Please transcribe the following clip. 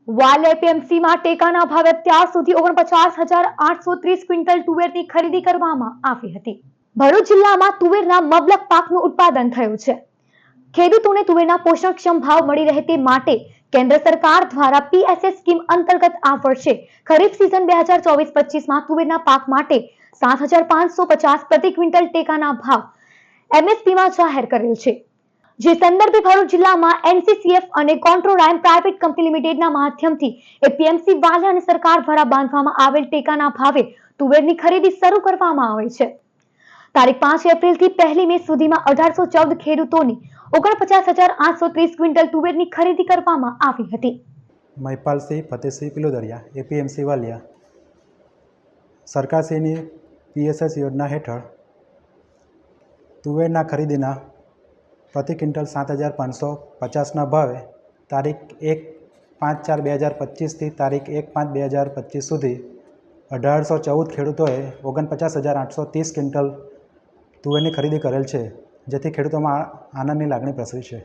વાલ એપીએમસીમાં ટેકાના ભાવે અત્યાર સુધી 49,830 ક્વિન્ટલ તુવેરની ખરીદી કરવામાં આવી હતી। ભરૂચ જિલ્લામાં તુવેરના મબલક પાકનું ઉત્પાદન થયું છે। ખેડૂતોને તુવેરના પોષણક્ષમ ભાવ મળી રહે તે માટે કેન્દ્ર સરકાર દ્વારા પીએસએ સ્કીમ અંતર્ગત આ વર્ષે ખરીફ સિઝન 2024-25માં તુવેરના પાક માટે 7,550 પ્રતિ ક્વિન્ટલ ટેકાના ભાવ એમએસપીમાં જાહેર કરેલ છે। જે સંદર્ભે ભરૂચ જિલ્લામાં એનસીસીએફ અને કોન્ટ્રોરાઇમ પ્રાઇવેટ કંપની લિમિટેડના માધ્યમથી એપીએમસી વાલિયા અને સરકાર દ્વારા બાંધવામાં આવેલ ટેકાના ભાવે તુવેરની ખરીદી શરૂ કરવામાં આવી છે। તારીખ 5 એપ્રિલથી 1 મે સુધીમાં 1814 ખેડૂતોની 49,830 ક્વિન્ટલ તુવેરની ખરીદી કરવામાં આવી હતી। મહિપાલસિંહ ફતેહસિંહ પિલોદરિયા, એપીએમસી વાલિયા। સરકારશ્રીની પીએસએસ યોજના હેઠળ તુવેરના ખરીદીના પ્રતિ ક્વિન્ટલ 7,550ના ભાવે તારીખ 1/5/2025થી તારીખ 1/5/2025 સુધી 1814 ખેડૂતોએ 49,830 ક્વિન્ટલ તુવેરની ખરીદી કરેલ છે, જેથી ખેડૂતોમાં આનંદની લાગણી પ્રસરી છે।